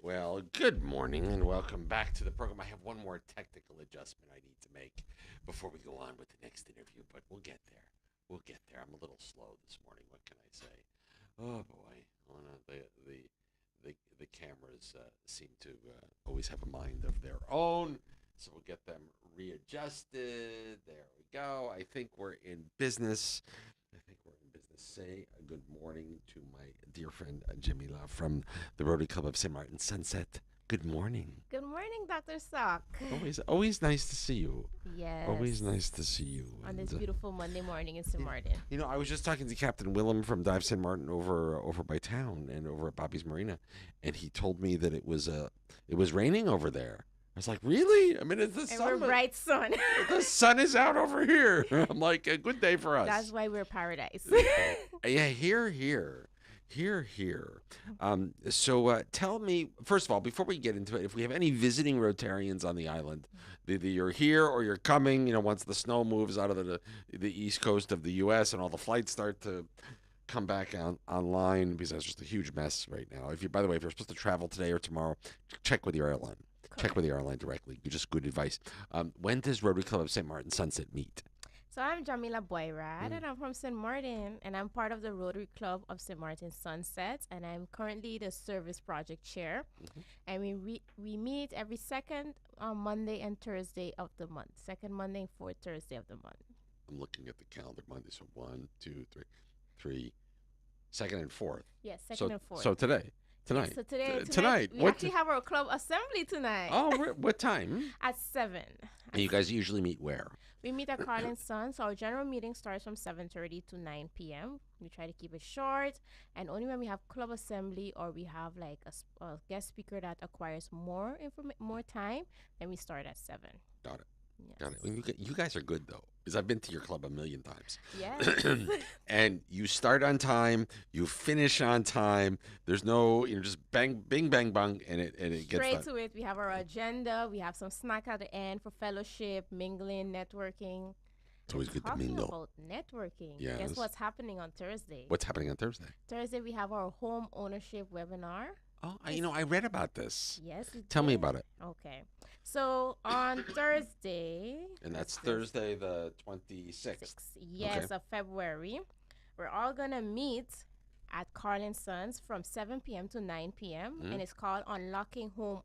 Well, good morning and welcome back to the program. I have one more technical adjustment I need to make before we go on with the next interview, but we'll get there. We'll get there. I'm a little slow this morning. What can I say? Oh boy, oh, no, the cameras seem to always have a mind of their own, so we'll get them readjusted. There we go. I think we're in business. Say a good morning to my dear friend Jamila from the Rotary Club of St. Martin Sunset. Good morning. Good morning, Dr. Sock. Always nice to see you. Yes. Always nice to see you. On this beautiful Monday morning in St. Martin. You know, I was just talking to Captain Willem from Dive St. Martin over by town and over at Bobby's Marina, and he told me that it was raining over there. I was like, really? I mean, it's the sun. We're bright sun. The sun is out over here. I'm like, a good day for us. That's why we're paradise. Yeah, here. So tell me, first of all, before we get into it, if we have any visiting Rotarians on the island, either you're here or you're coming, once the snow moves out of the east coast of the U.S. and all the flights start to come back online, because that's just a huge mess right now. By the way, if you're supposed to travel today or tomorrow, check with your airline. Correct. Check with the airline directly. Just good advice. When does Rotary Club of St. Martin Sunset meet? So I'm Jamila Boyrad, and I'm from St. Martin, and I'm part of the Rotary Club of St. Martin Sunset, and I'm currently the service project chair. And we meet every second Monday and Thursday of the month. Second Monday and fourth Thursday of the month. I'm looking at the calendar. Monday, so 1, 2, 3, second and fourth. Yes, second and fourth. So tonight. So tonight we What actually have our club assembly tonight. Oh, what time? At 7. And you guys usually meet where? We meet at Carlin Sons. So our general meeting starts from 7:30 to 9 p.m. We try to keep it short, and only when we have club assembly or we have like a guest speaker that acquires more time, then we start at 7. Got it. Yes. Got it. Well, you guys are good though, because I've been to your club a million times. Yes. And you start on time, you finish on time. There's no, just bang, bing, bang, bang, and it gets Straight done. to it. We have our agenda. We have some snack at the end for fellowship, mingling, networking. It's always good to Talking mingle. about networking. Yes. Guess what's happening on Thursday? What's happening on Thursday? Thursday we have our home ownership webinar. Oh, I read about this. Yes. Tell me about it. Okay. So on Thursday. And that's Thursday the 26th. Yes, Okay. of February. We're all going to meet at Carlin Sons from 7 p.m. to 9 p.m. And it's called Unlocking Home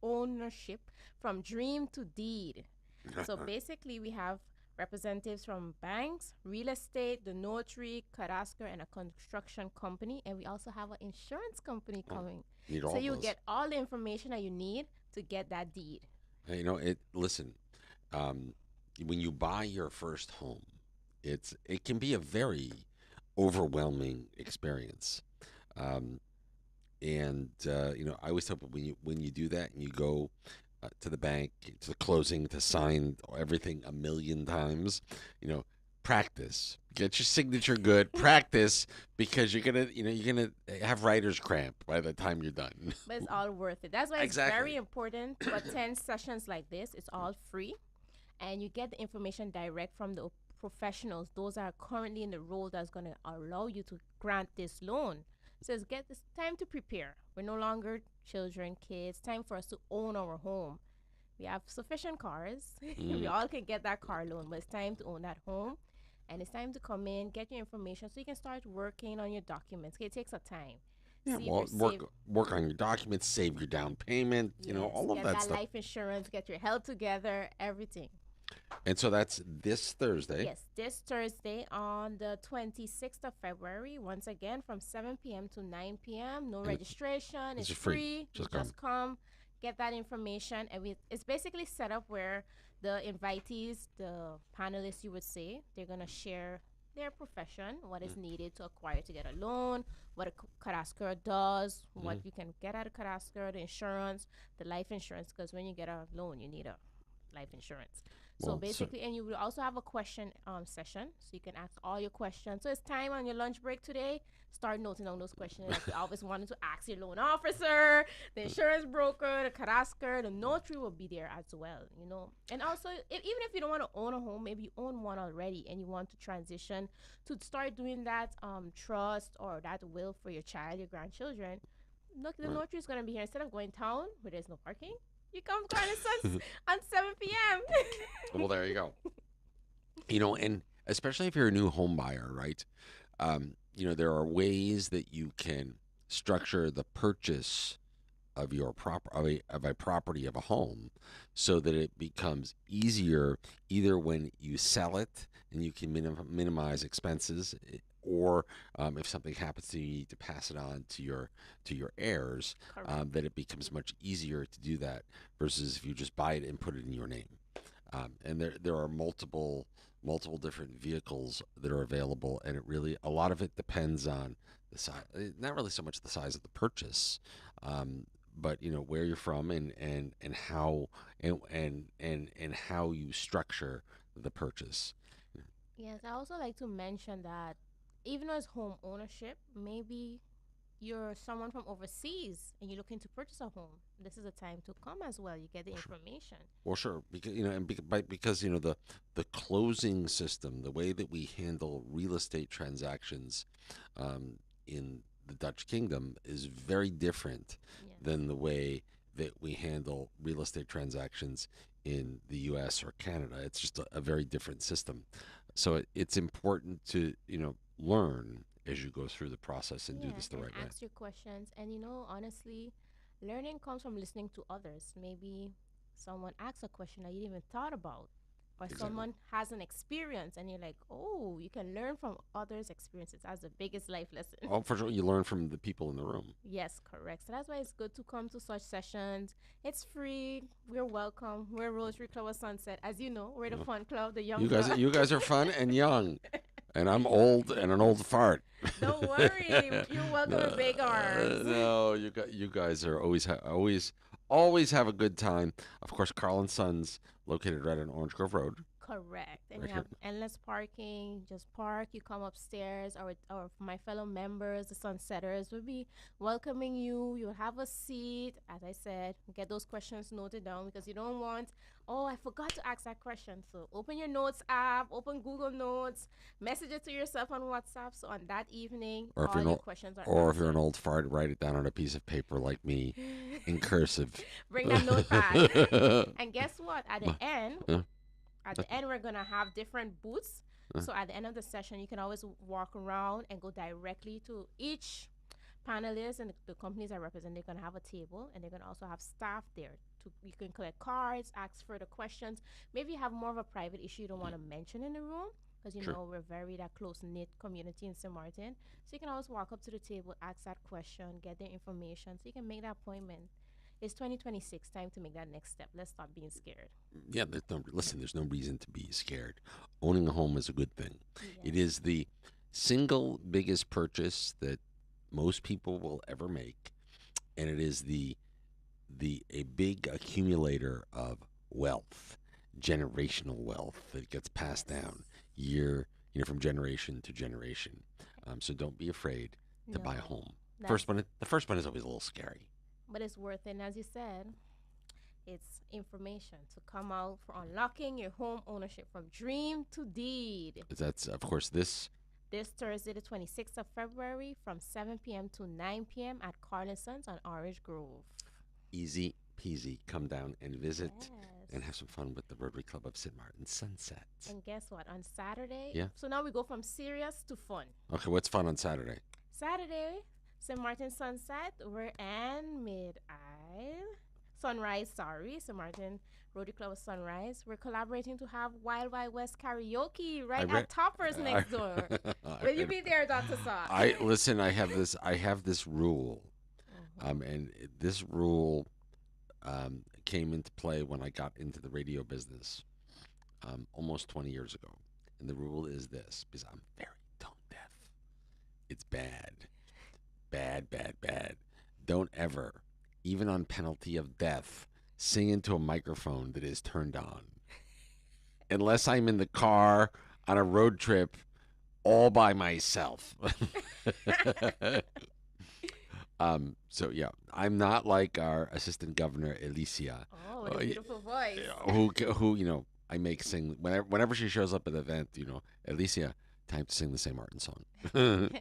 Ownership from Dream to Deed. So basically we have representatives from banks, real estate, the notary, cadastre, and a construction company. And we also have an insurance company coming. Need all So you those. get all the information that you need to get that deed. Listen, when you buy your first home, it can be a very overwhelming experience. I always tell people when you do that and you go to the bank, to the closing, to sign everything a million times, practice. Get your signature good. Practice, because you're gonna have writer's cramp by the time you're done. But it's all worth it. That's why it's Exactly. very important to attend sessions like this. It's all free, and you get the information direct from the professionals. Those are currently in the role that's going to allow you to grant this loan. So it's time to prepare. We're no longer children, kids. Time for us to own our home. We have sufficient cars. We all can get that car loan, but it's time to own that home. And it's time to come in, get your information so you can start working on your documents. It takes a time. Yeah, See if well, you're work on your documents, save your down payment, all of get that stuff. Life insurance, get your health together, everything. And so that's this Thursday. Yes, this Thursday on the 26th of February, once again from 7 p.m. to 9 p.m. No registration. It's just free. free. Just Just come, get that information. And it's basically set up where the invitees, the panelists, you would say, they're going to share their profession, what is needed to acquire to get a loan, what a cadastre does, what you can get at a cadastre, the insurance, the life insurance, because when you get a loan, you need a life insurance. So basically, and you will also have a question session, so you can ask all your questions. So it's time on your lunch break today. Start noting down those questions that you always wanted to ask your loan officer, the insurance broker, the cadastre, the notary will be there as well, And also, even if you don't want to own a home, maybe you own one already and you want to transition to start doing that trust or that will for your child, your grandchildren, look, the Right. notary is gonna be here. Instead of going town where there's no parking, you come to Garden Suns on 7 p.m. Well, there you go. And especially if you're a new home buyer, right? There are ways that you can structure the purchase of your of a property of a home so that it becomes easier either when you sell it and you can minimize expenses, or if something happens to you, you need to pass it on to your heirs, Correct. that it becomes much easier to do that versus if you just buy it and put it in your name. And there are multiple different vehicles that are available, and a lot of it depends on the size, not really so much the size of the purchase, um, but where you're from, and how and how you structure the purchase. Yes, I also like to mention that even though it's home ownership, maybe you're someone from overseas and you're looking to purchase a home. This is a time to come as well. You get the information. Well, sure, because because the closing system, the way that we handle real estate transactions in the Dutch Kingdom is very different Yes. than the way that we handle real estate transactions in the U.S. or Canada. It's just a very different system. So it's important to learn as you go through the process and do Yeah, this the and right way. ask your questions. And honestly, learning comes from listening to others. Maybe someone asks a question that you didn't even thought about, or Exactly. someone has an experience, and you're like, oh, you can learn from others' experiences. That's the biggest life lesson. Oh, for sure, you learn from the people in the room. Yes, correct. So that's why it's good to come to such sessions. It's free. We're welcome. We're Rotary Club of Sunset. As you know, we're the Uh, fun club, the young You guys, blood. you guys are fun and young, and I'm old and an old fart. Don't worry. You're welcome with big arms. No, you guys are always have a good time. Of course, Carl and Sons, located right on Orange Grove Road, Correct. And right you here. have endless parking. Just park. You come upstairs. Or my fellow members, the Sunsetters, will be welcoming you. You'll have a seat. As I said, get those questions noted down because you don't want, oh, I forgot to ask that question. So open your notes app, open Google Notes, message it to yourself on WhatsApp. So on that evening, Or if all you're an your old, questions are or if you're an answered. old fart, write it down on a piece of paper like me, in cursive. Bring that notepad. Uh, And guess what? uh, At the end, we're gonna have different booths. So at the end of the session, you can always walk around and go directly to each panelist and the companies I represent. They're gonna have a table, and they're gonna also have staff there. You can collect cards, ask further questions. Maybe you have more of a private issue you don't want to mention in the room because sure. we're very that close knit community in St. Martin. So you can always walk up to the table, ask that question, get their information, so you can make that appointment. It's 2026, time to make that next step. Let's stop being scared. Yeah, there's no reason to be scared. Owning a home is a good thing. It Yes. is the single biggest purchase that most people will ever make, and it is the a big accumulator of wealth, generational wealth that gets passed Yes. down from generation to generation. So don't be afraid to buy a No. home. That's The first one is always a little scary. but it's worth it. And as you said, it's information to come out for unlocking your home ownership from dream to deed. That's of course This Thursday, the 26th of February, from 7 p.m. to 9 p.m. at Carlson's on Orange Grove. easy peasy. Come down and visit and Yes. have some fun with the Rotary Club of St. Martin Sunset. And guess what? On Saturday, Yeah. so now we go from serious to fun. Okay, what's fun on Saturday? Saturday, St. Martin Sunset, we're in Mid Isle. Sunrise, sorry, St. Martin Rotary Club of Sunrise. We're collaborating to have Wild Wild West karaoke I right re- at Toppers I, next door. Will you be there, Dr. Sauce? I listen. I have this rule, and this rule came into play when I got into the radio business almost 20 years ago. And the rule is this, because I'm very tone deaf. It's bad, bad, bad, bad. Don't ever, even on penalty of death, sing into a microphone that is turned on, unless I'm in the car on a road trip all by myself. So yeah, I'm not like our assistant governor Alicia, Oh, with a beautiful voice. who I make sing whenever she shows up at an event. Alicia, Time to sing the St. Martin song.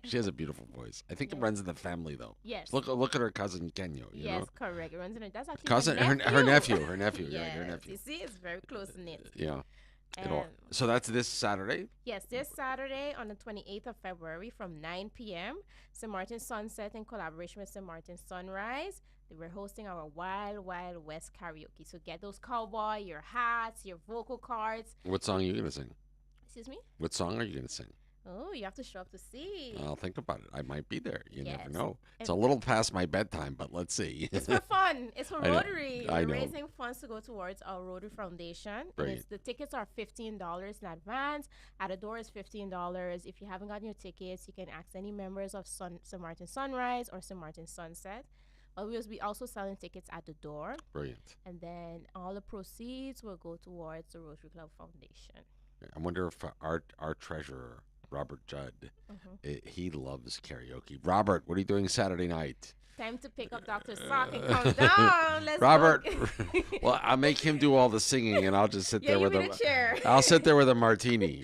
She has a beautiful voice. I think it Yes. runs in the family though. Yes. Look at her cousin Kenyo. You Yes, know, correct. It runs in it. That's actually cousin, her her nephew. nephew, yeah, her Yes. nephew. You see, it's very close knit. Yeah. And So that's this Saturday. yes, this Saturday on the 28th of February from 9 p.m., St. Martin Sunset in collaboration with St. Martin Sunrise. We're hosting our Wild Wild West karaoke. So get those cowboy, your hats, your vocal cards. What song are you gonna sing? Excuse me? What song are you gonna sing? Oh, you have to show up to see. I'll think about it. I might be there. You never Yes. know. It's a And little past my bedtime, but let's see. it's for fun. It's for I know. Rotary. I We're know. raising funds to go towards our Rotary Foundation. And Brilliant. the tickets are $15 in advance. At the door is $15. If you haven't gotten your tickets, you can ask any members of St. Martin Sunrise or St. Martin Sunset. But we'll be also selling tickets at the door. Brilliant. And then all the proceeds will go towards the Rotary Club Foundation. I wonder if our treasurer Robert Judd, Mhm. he loves karaoke. Robert, what are you doing Saturday night? Time to pick up Dr. Sock and come down. Let's Robert, go. well, I'll make him do all the singing, and I'll just sit Yeah, there you with be the chair. I'll sit there with a martini.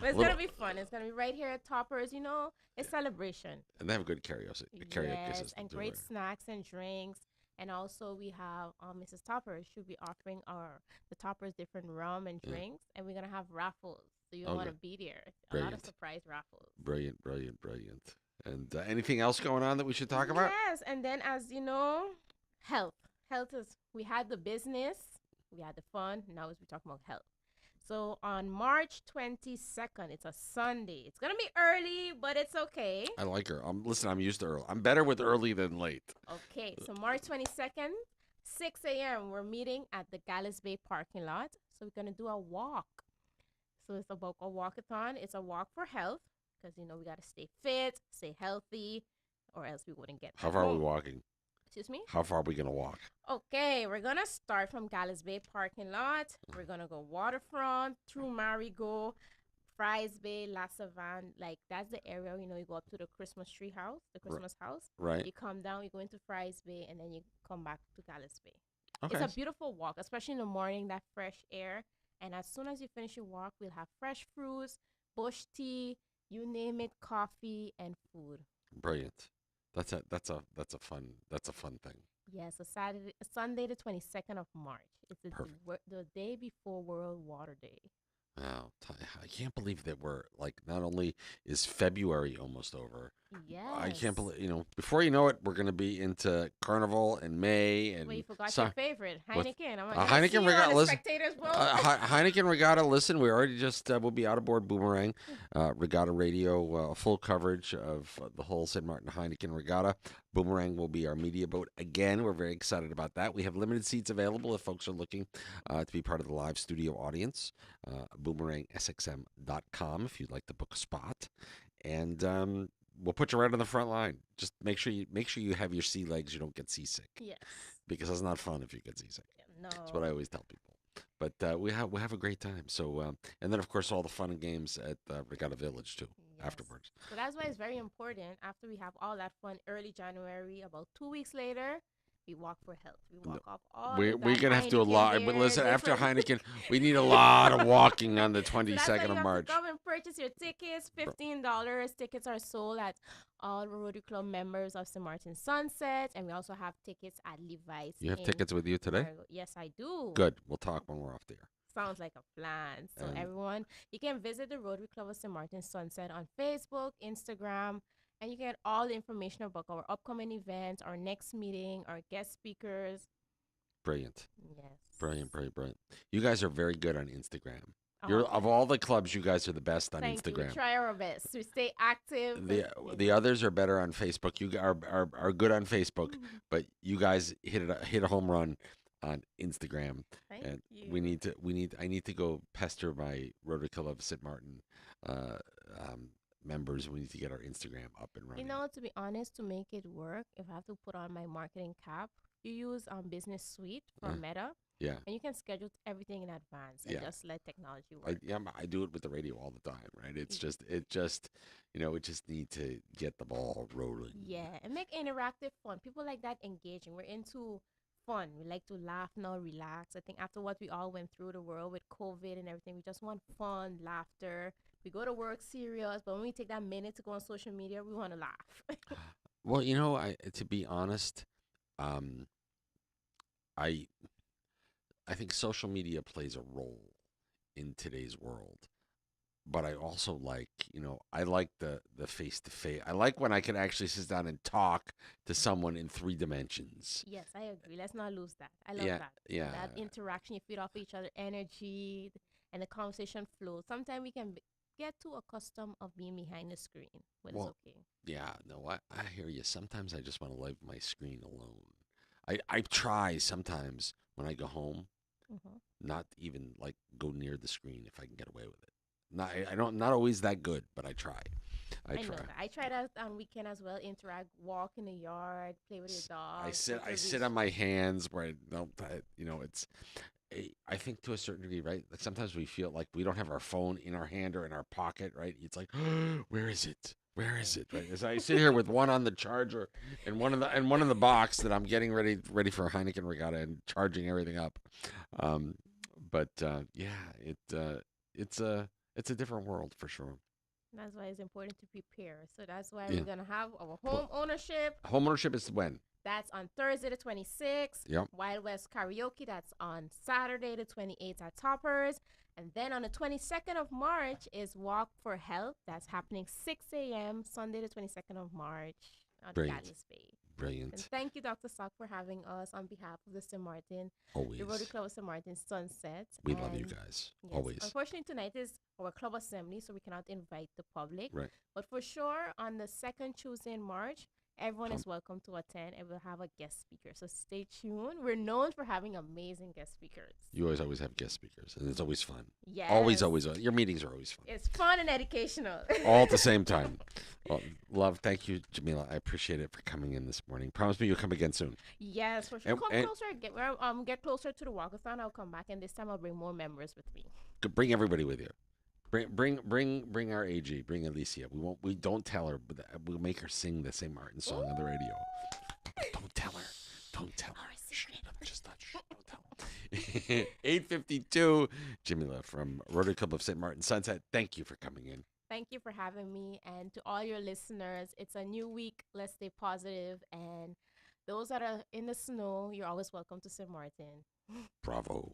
But it's Little- gonna be fun. It's gonna be right here at Toppers. You know, it's celebration. And they have a good karaoke Yes, system. and too, great right? snacks and drinks. And also we have Mrs. Toppers should be offering the Toppers different rum and Yeah. drinks, and we're gonna have raffles. So you Okay. want to be there. A lot of Brilliant. surprise raffles. Brilliant, brilliant, brilliant. And anything else going on that we should talk about? Yes, and then as you know, health. Health is we had the business, we had the fun. Now we're talking about health. So on March 22nd, it's a Sunday. It's gonna be early, but it's okay. I like her. Listen, I'm used to early. I'm better with early than late. Okay, so March 22nd, 6 a.m. We're meeting at the Gallows Bay parking lot. So we're gonna do a walk. So it's about a walkathon. It's a walk for health because you know we gotta stay fit, stay healthy, or else we wouldn't get. How back far are we home. walking? Excuse me. How far are we gonna walk? Okay, we're gonna start from Gallows Bay parking lot. We're gonna go waterfront through Marigot, Fries Bay, La Savane. Like that's the area you know you go up to the Christmas tree house, the Christmas house. Right. You come down, you go into Fries Bay, and then you come back to Gallows Bay. Okay. It's a beautiful walk, especially in the morning, that fresh air. And as soon as you finish your walk, we'll have fresh fruits, bush tea, you name it, coffee and food. Brilliant. That's a fun thing. Yes, Sunday, the 22nd of March. It's Perfect. the day before World Water Day. Wow, I can't believe that we're like not only is February almost over. Yes. I can't believe before you know it, we're gonna be into Carnival in May and Well, you forgot so- your favorite, What's- Heineken. I'm Heineken see you on Regatta, the listen, Spectators Boat. Heineken Regatta. Listen, we already just we'll be out aboard Boomerang, Regatta Radio, full coverage of the whole St. Martin Heineken Regatta. Boomerang will be our media boat again. We're very excited about that. We have limited seats available if folks are looking to be part of the live studio audience. BoomerangSXM.com if you'd like to book a spot, and we'll put you right on the front line. Just make sure you have your sea legs. You don't get seasick Yes. because it's not fun if you get seasick. No. That's what I always tell people. But we have a great time. So and then of course all the fun and games at Regatta Village too Yes. afterwards. So that's why it's very important. After we have all that fun early January, about 2 weeks later, we walk for health. We walk off all. We're that gonna have to do a Heineken lot. beer, But listen, after different- Heineken, we need a lot of walking on the So that's why 22nd you of have March. to come and purchase your tickets. $15. Tickets are sold at all Rotary Club members of St. Martin Sunset, and we also have tickets at Levi's. You have in tickets with you today? Marigot. Yes, I do. Good. We'll talk when we're off the air. Sounds like a plan. So And- everyone, you can visit the Rotary Club of St. Martin Sunset on Facebook, Instagram, and you get all the information about our upcoming events, our next meeting, our guest speakers. Brilliant. Yes. Brilliant. You guys are very good on Instagram. Oh, You're of all the clubs, you guys are the best on thank you. We Instagram. try our best to stay active. The others are better on Facebook. You are good on Facebook, but you guys hit a home run on Instagram. Thank And you. I need to go pester my Rotary Club of St. Martin members. We need to get our Instagram up and running. You know, to be honest, to make it work, if I have to put on my marketing cap, you use Business Suite from Meta, Yeah. and you can schedule everything in advance and Yeah. just let technology work. I do it with the radio all the time, right? It just we just need to get the ball rolling. Yeah, and make interactive fun. People like that engaging. We're into fun. We like to laugh now, relax. I think after what we all went through the world with COVID and everything, we just want fun, laughter, We go to work serious, but when we take that minute to go on social media, we want to laugh. Well, you know, to be honest, um, I I think social media plays a role in today's world. But I also like, I like the face to face. I like when I can actually sit down and talk to someone in 3 dimensions. Yes, I agree. Let's not lose that. I love Yeah, that. yeah. That interaction, you feed off each other energy and the conversation flows. Sometimes we can get too accustomed of being behind the screen, but it's Well, okay. yeah. No, I hear you. Sometimes I just want to leave my screen alone. I try sometimes when I go home, Hmm. not even like go near the screen if I can get away with it. Not I don't not always that good, but I try. I I know try. that. I try that on weekend as well. Interact, walk in the yard, play with your I dog, go sit to I the sit on my hands where I don't it's I think to a certain degree, right? Like sometimes we feel like we don't have our phone in our hand or in our pocket, right? It's like, where is it? Where is it? Right? As I sit here with one on the charger and one in the box that I'm getting ready for a Heineken regatta and charging everything up. Um, but yeah, it's a different world for sure. That's why it's important to prepare. So that's why we're Yeah. gonna have our Pl- home ownership. Home ownership is when? That's on Thursday the 26th. Yep. Wild West Karaoke. That's on Saturday the 28th at Toppers. And then on the 22nd of March is Walk for Health. That's happening 6 a.m. Sunday the 22nd of March at Brilliant. Gatlin's Bay. And Brilliant. thank you, Dr. Sock, for having us on behalf of the St. Martin, the Rotary Always. Club of St. Martin Sunset. We love you And guys. yes, Always. unfortunately, tonight is our club assembly, so we cannot invite the public. Right. But for sure, on the second Tuesday in March, everyone Come. is welcome to attend, and we'll have a guest speaker. So stay tuned. We're known for having amazing guest speakers. You always have guest speakers, and it's always fun. Yes. Always. Your meetings are always fun. It's fun and educational. All at the same time. Well, love, thank you, Jamila. I appreciate it for coming in this morning. Promise me you'll come again soon. Yes, for sure. And, Come and closer. Get closer to the walkathon. I'll come back, and this time I'll bring more members with me. bring everybody with you. Bring our AG. Bring Alicia. We don't tell her, but we'll make her sing the St. Martin song on the radio. Don't tell her. Don't tell her. Shh, just touch. Don't tell her. 8:52. Jamila from Rotary Club of St. Martin Sunset. Thank you for coming in. Thank you for having me. And to all your listeners, it's a new week. Let's stay positive. And those that are in the snow, you're always welcome to St. Martin. Bravo.